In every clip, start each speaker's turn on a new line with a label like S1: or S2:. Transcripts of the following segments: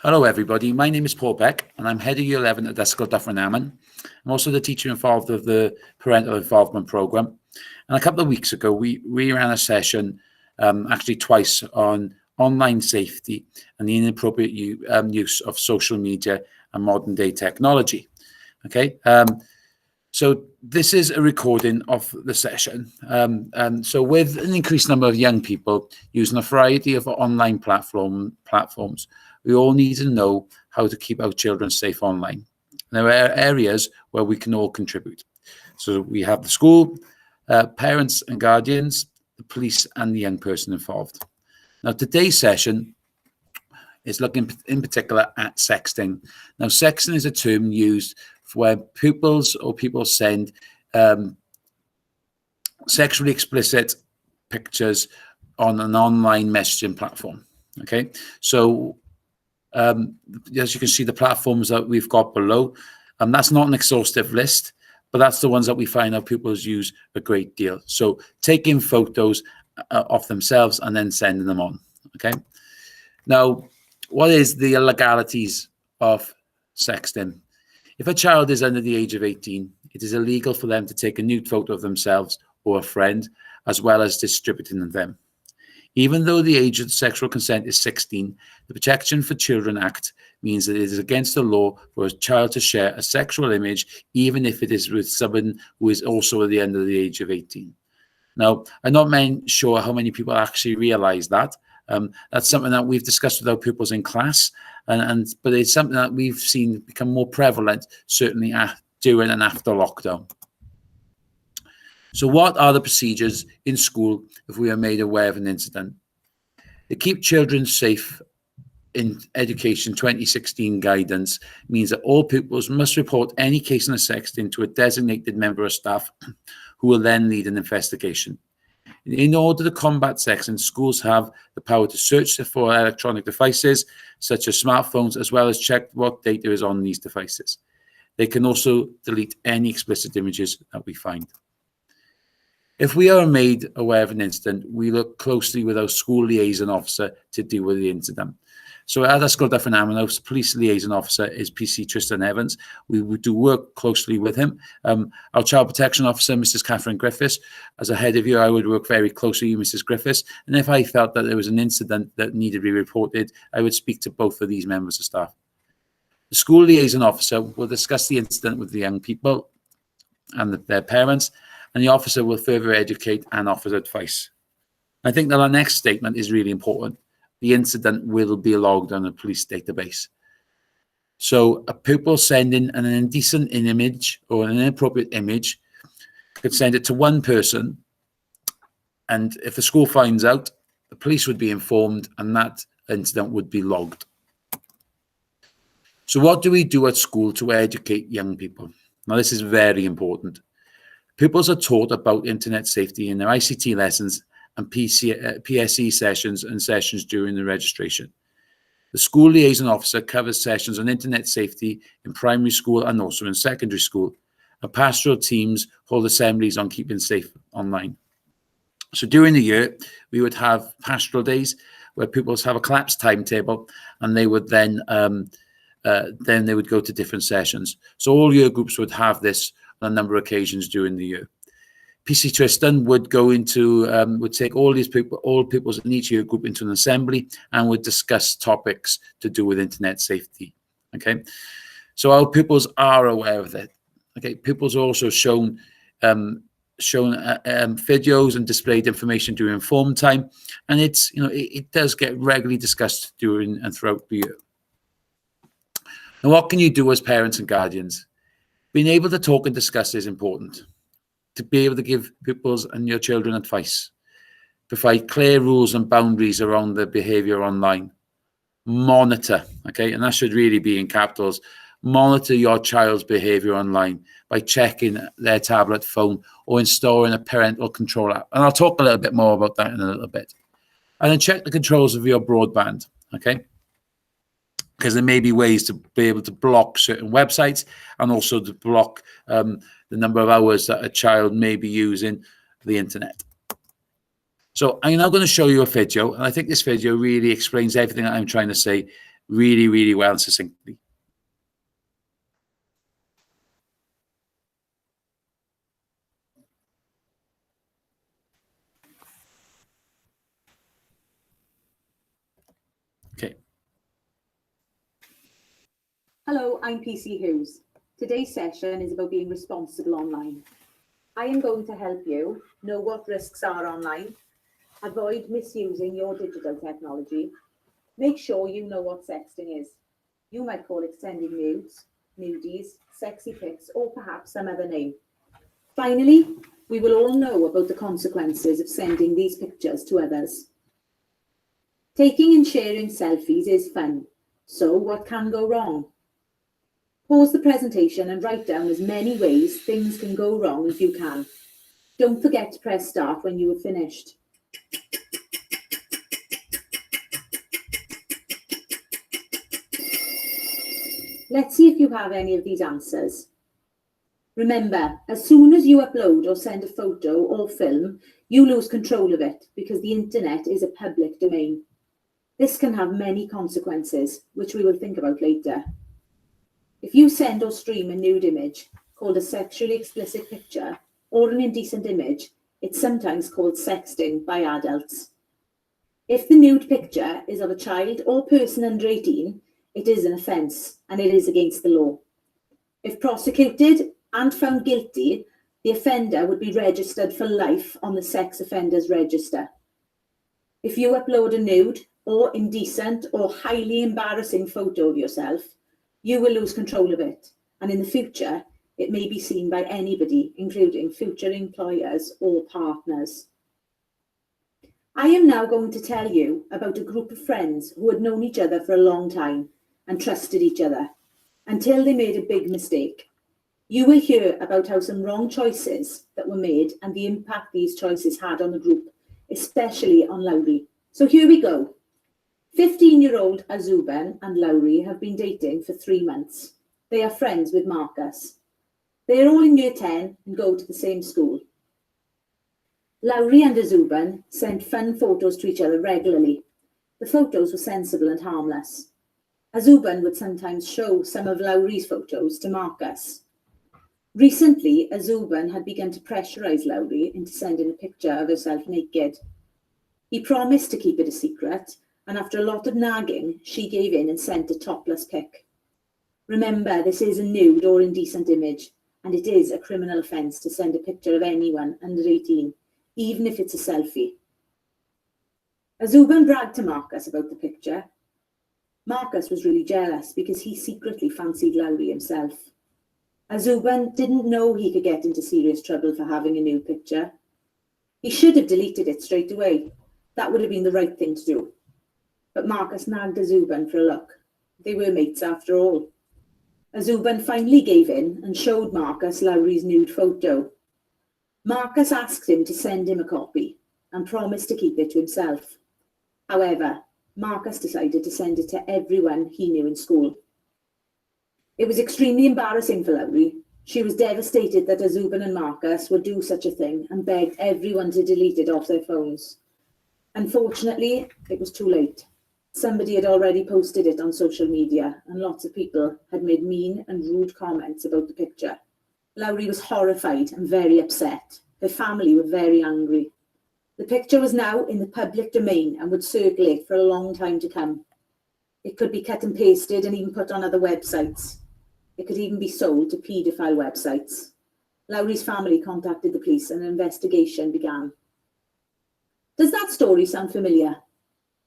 S1: Hello, everybody. My name is Paul Beck, and I'm head of Year 11 at Ysgol Dyffryn. I'm also the teacher involved of the Parental Involvement Programme. And a couple of weeks ago, we ran a session, actually twice, on online safety and the inappropriate use of social media and modern day technology. Okay, so this is a recording of the session. And so with an increased number of young people using a variety of online platforms, we all need to know how to keep our children safe online. There are areas where we can all contribute. So we have the school, parents and guardians, the police, and the young person involved. Now, today's session is looking in particular at sexting. Now, sexting is a term used for where pupils or people send sexually explicit pictures on an online messaging platform. Okay, so as you can see, the platforms that we've got below, that's not an exhaustive list, but that's the ones that we find out pupils use a great deal. So taking photos of themselves and then sending them on. Okay. Now, what is the legalities of sexting? If a child is under the age of 18, it is illegal for them to take a nude photo of themselves or a friend, as well as distributing them. Even though the age of sexual consent is 16, the Protection for Children Act means that it is against the law for a child to share a sexual image, even if it is with someone who is also at the end of the age of 18. Now, I'm not sure how many people actually realize that. That's something that we've discussed with our pupils in class, but it's something that we've seen become more prevalent, certainly during and after lockdown. So what are the procedures in school if we are made aware of an incident? The Keep Children Safe in Education 2016 guidance means that all pupils must report any case of sexting to a designated member of staff who will then lead an investigation. In order to combat sexting, schools have the power to search for electronic devices, such as smartphones, as well as check what data is on these devices. They can also delete any explicit images that we find. If we are made aware of an incident, we look closely with our school liaison officer to deal with the incident. So at Ysgol Dyffryn, our police liaison officer is PC Tristan Evans. We do work closely with him. Our child protection officer, Mrs. Catherine Griffiths, as a head of year, I would work very closely with Mrs. Griffiths. And if I felt that there was an incident that needed to be reported, I would speak to both of these members of staff. The school liaison officer will discuss the incident with the young people and their parents, and the officer will further educate and offer advice. I think that our next statement is really important. The incident will be logged on a police database. So a pupil sending an indecent image or an inappropriate image could send it to one person, and if the school finds out, the police would be informed and that incident would be logged. So what do we do at school to educate young people? Now, this is very important. Pupils are taught about internet safety in their ICT lessons and PSE sessions and sessions during the registration. The school liaison officer covers sessions on internet safety in primary school and also in secondary school. And pastoral teams hold assemblies on keeping safe online. So during the year, we would have pastoral days where pupils have a collapsed timetable, and they would then they would go to different sessions. So all year groups would have this on a number of occasions during the year. PC Tristan would go into, would take all pupils in each year group into an assembly and would discuss topics to do with internet safety. Okay, so our pupils are aware of that. Okay, pupils are also shown videos and displayed information during form time, and it does get regularly discussed during and throughout the year. Now, what can you do as parents and guardians? Being able to talk and discuss is important. To be able to give pupils and your children advice. Provide clear rules and boundaries around their behavior online. Monitor, okay, and that should really be in capitals. Monitor your child's behavior online by checking their tablet, phone, or installing a parental control app. And I'll talk a little bit more about that in a little bit. And then check the controls of your broadband, okay? Because there may be ways to be able to block certain websites and also to block the number of hours that a child may be using the internet. So I'm now going to show you a video, and I think this video really explains everything that I'm trying to say really, really well and succinctly. Okay.
S2: Hello, I'm PC Hughes. Today's session is about being responsible online. I am going to help you know what risks are online, avoid misusing your digital technology, make sure you know what sexting is. You might call it sending nudes, nudies, sexy pics, or perhaps some other name. Finally, we will all know about the consequences of sending these pictures to others. Taking and sharing selfies is fun, so what can go wrong? Pause the presentation and write down as many ways things can go wrong as you can. Don't forget to press start when you have finished. Let's see if you have any of these answers. Remember, as soon as you upload or send a photo or film, you lose control of it because the internet is a public domain. This can have many consequences, which we will think about later. If you send or stream a nude image, called a sexually explicit picture, or an indecent image, it's sometimes called sexting by adults. If the nude picture is of a child or person under 18, it is an offence and it is against the law. If prosecuted and found guilty, the offender would be registered for life on the sex offenders register. If you upload a nude or indecent or highly embarrassing photo of yourself, you will lose control of it, and in the future, it may be seen by anybody, including future employers or partners. I am now going to tell you about a group of friends who had known each other for a long time and trusted each other, until they made a big mistake. You will hear about how some wrong choices that were made and the impact these choices had on the group, especially on Lowry. So here we go. 15-year-old Azuban and Lowry have been dating for 3 months. They are friends with Marcus. They are all in year 10 and go to the same school. Lowry and Azuban sent fun photos to each other regularly. The photos were sensible and harmless. Azuban would sometimes show some of Lowry's photos to Marcus. Recently, Azuban had begun to pressurize Lowry into sending a picture of herself naked. He promised to keep it a secret, and after a lot of nagging, she gave in and sent a topless pic. Remember, this is a nude or indecent image, and it is a criminal offence to send a picture of anyone under 18, even if it's a selfie. Azuban bragged to Marcus about the picture. Marcus was really jealous because he secretly fancied Lowry himself. Azuban didn't know he could get into serious trouble for having a nude picture. He should have deleted it straight away. That would have been the right thing to do. But Marcus nagged Azuban for a look. They were mates after all. Azuban finally gave in and showed Marcus Lowry's nude photo. Marcus asked him to send him a copy and promised to keep it to himself. However, Marcus decided to send it to everyone he knew in school. It was extremely embarrassing for Lowry. She was devastated that Azuban and Marcus would do such a thing and begged everyone to delete it off their phones. Unfortunately, it was too late. Somebody had already posted it on social media and lots of people had made mean and rude comments about the picture. Lowry was horrified and very upset. Her family were very angry. The picture was now in the public domain and would circulate for a long time to come. It could be cut and pasted and even put on other websites. It could even be sold to paedophile websites. Lowry's family contacted the police and an investigation began. Does that story sound familiar?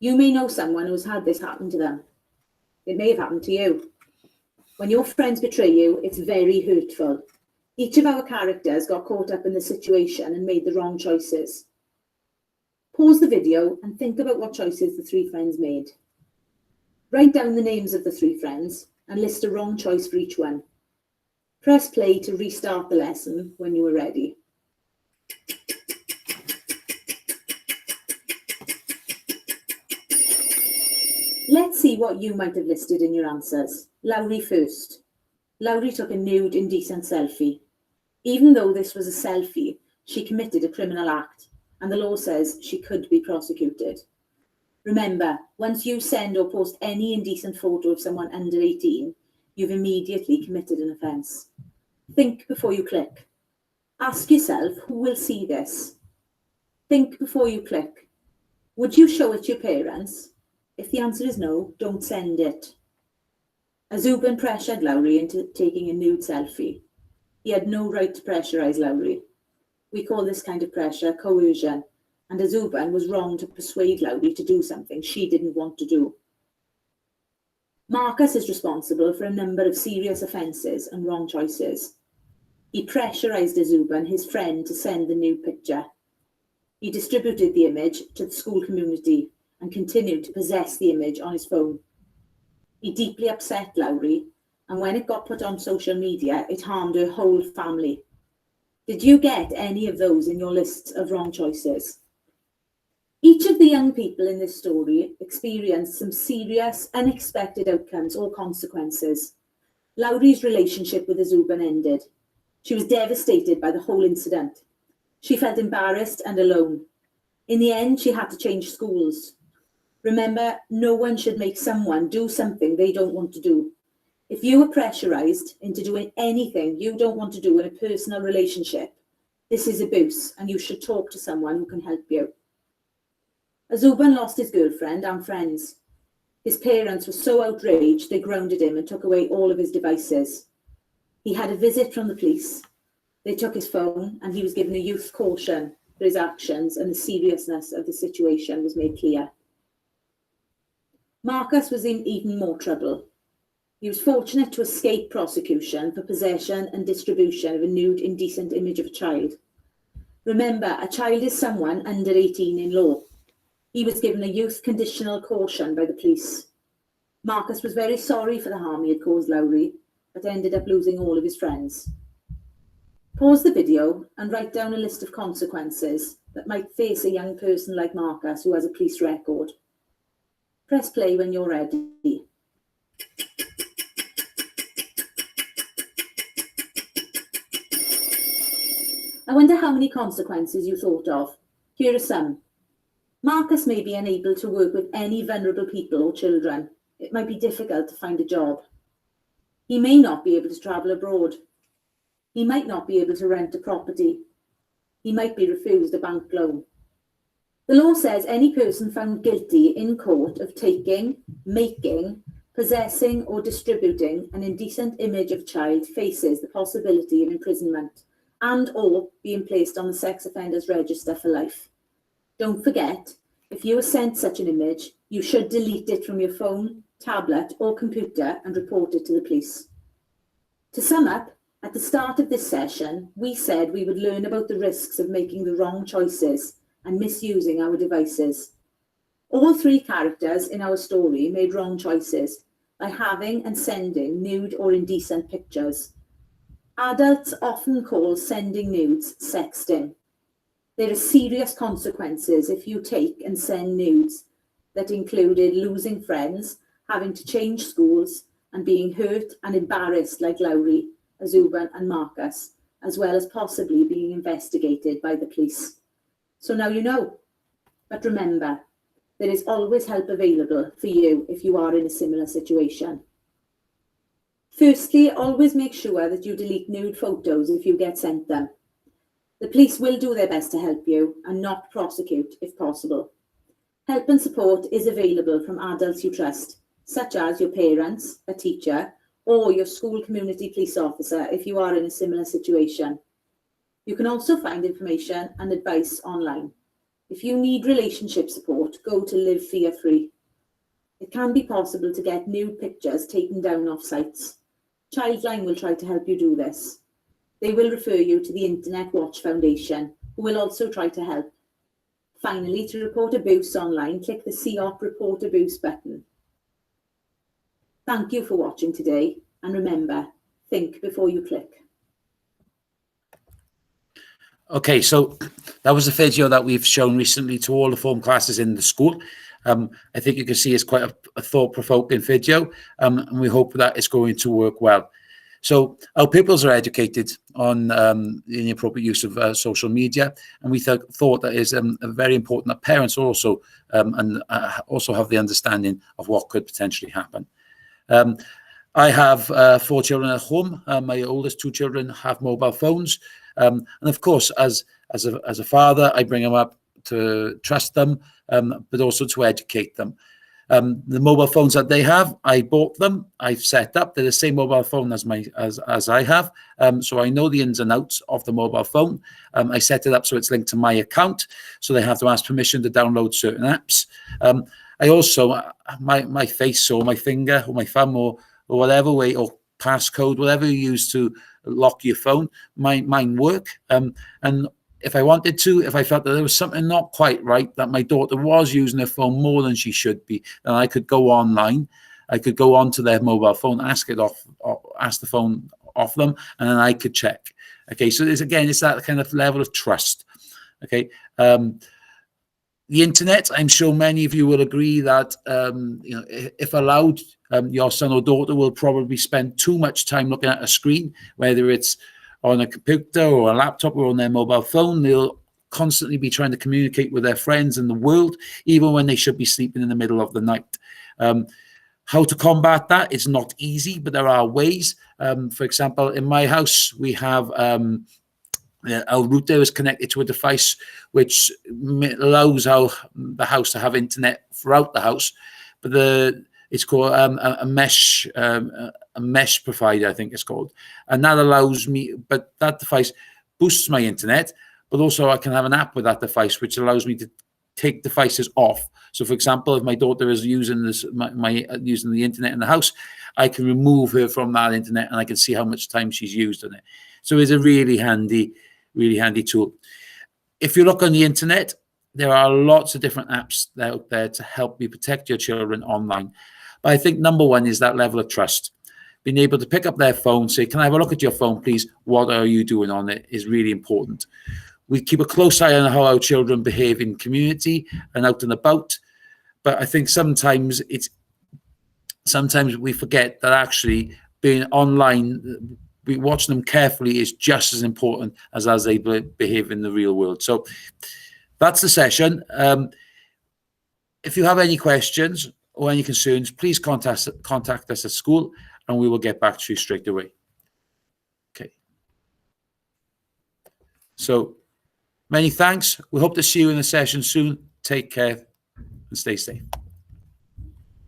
S2: You may know someone who's had this happen to them. It may have happened to you. When your friends betray you, it's very hurtful. Each of our characters got caught up in the situation and made the wrong choices. Pause the video and think about what choices the 3 friends made. Write down the names of the 3 friends and list a wrong choice for each one. Press play to restart the lesson when you are ready. Let's see what you might have listed in your answers. Lowry first. Lowry took a nude, indecent selfie. Even though this was a selfie, she committed a criminal act, and the law says she could be prosecuted. Remember, once you send or post any indecent photo of someone under 18, you've immediately committed an offence. Think before you click. Ask yourself, who will see this? Think before you click. Would you show it to your parents? If the answer is no, don't send it. Azuban pressured Lowry into taking a nude selfie. He had no right to pressurise Lowry. We call this kind of pressure coercion, and Azuban was wrong to persuade Lowry to do something she didn't want to do. Marcus is responsible for a number of serious offences and wrong choices. He pressurised Azuban, his friend, to send the nude picture. He distributed the image to the school community and continued to possess the image on his phone. He deeply upset Lowry, and when it got put on social media, it harmed her whole family. Did you get any of those in your lists of wrong choices? Each of the young people in this story experienced some serious, unexpected outcomes or consequences. Lowry's relationship with Azuban ended. She was devastated by the whole incident. She felt embarrassed and alone. In the end, she had to change schools. Remember, no one should make someone do something they don't want to do. If you are pressurized into doing anything you don't want to do in a personal relationship, this is abuse and you should talk to someone who can help you. Azuban lost his girlfriend and friends. His parents were so outraged they grounded him and took away all of his devices. He had a visit from the police. They took his phone and he was given a youth caution for his actions, and the seriousness of the situation was made clear. Marcus was in even more trouble. He was fortunate to escape prosecution for possession and distribution of a nude, indecent image of a child. Remember, a child is someone under 18 in law. He was given a youth conditional caution by the police. Marcus was very sorry for the harm he had caused Lowry, but ended up losing all of his friends. Pause the video and write down a list of consequences that might face a young person like Marcus who has a police record. Press play when you're ready. I wonder how many consequences you thought of. Here are some. Marcus may be unable to work with any vulnerable people or children. It might be difficult to find a job. He may not be able to travel abroad. He might not be able to rent a property. He might be refused a bank loan. The law says any person found guilty in court of taking, making, possessing or distributing an indecent image of child faces the possibility of imprisonment and or being placed on the sex offenders register for life. Don't forget, if you are sent such an image, you should delete it from your phone, tablet or computer and report it to the police. To sum up, at the start of this session, we said we would learn about the risks of making the wrong choices and misusing our devices. All three characters in our story made wrong choices by having and sending nude or indecent pictures. Adults often call sending nudes sexting. There are serious consequences if you take and send nudes that included losing friends, having to change schools, and being hurt and embarrassed like Lowry, Azuban and Marcus, as well as possibly being investigated by the police. So now you know. But remember, there is always help available for you if you are in a similar situation. Firstly, always make sure that you delete nude photos if you get sent them. The police will do their best to help you and not prosecute if possible. Help and support is available from adults you trust, such as your parents, a teacher, or your school community police officer if you are in a similar situation. You can also find information and advice online. If you need relationship support, go to Live Fear Free. It can be possible to get nude pictures taken down off sites. Childline will try to help you do this. They will refer you to the Internet Watch Foundation, who will also try to help. Finally, to report abuse online, click the COP Report Abuse button. Thank you for watching today, and remember, think before you click.
S1: Okay, so that was a video that we've shown recently to all the form classes in the school. I think you can see it's quite a thought-provoking video, and we hope that it's going to work well. So our pupils are educated on the inappropriate use of social media, and we thought that is very important that parents also also have the understanding of what could potentially happen. I have 4 children at home. My oldest 2 children have mobile phones, and of course, as a father, I bring them up to trust them, but also to educate them. The mobile phones that they have, I bought them. I've set up. They're the same mobile phone as I have, so I know the ins and outs of the mobile phone. I set it up so it's linked to my account, so they have to ask permission to download certain apps. I also my face or my finger or my thumb or whatever way, or passcode, whatever you use to lock your phone, mine work. And if I wanted to, if I felt that there was something not quite right, that my daughter was using her phone more than she should be, then I could go online. I could go onto their mobile phone, ask the phone off them, and then I could check. Okay, so it's that kind of level of trust. Okay, the internet, I'm sure many of you will agree that if allowed, your son or daughter will probably spend too much time looking at a screen, whether it's on a computer or a laptop or on their mobile phone. They'll constantly be trying to communicate with their friends in the world, even when they should be sleeping in the middle of the night. How to combat that? It's not easy, but there are ways. For example, in my house, we have our router is connected to a device which allows the house to have internet throughout the house, but it's called a mesh provider, I think it's called, and that allows me. But that device boosts my internet, but also I can have an app with that device which allows me to take devices off. So, for example, if my daughter is using using the internet in the house, I can remove her from that internet, and I can see how much time she's used on it. So, it's a really handy tool. If you look on the internet, there are lots of different apps out there to help you protect your children online. But I think number one is that level of trust. Being able to pick up their phone, say, "Can I have a look at your phone, please? What are you doing on it?" is really important. We keep a close eye on how our children behave in community and out and about. But I think sometimes we forget that actually being online, we watch them carefully, is just as important as they behave in the real world. So that's the session. If you have any questions or any concerns, please contact us at school, and we will get back to you straight away. Okay. So many thanks. We hope to see you in the session soon. Take care and stay safe.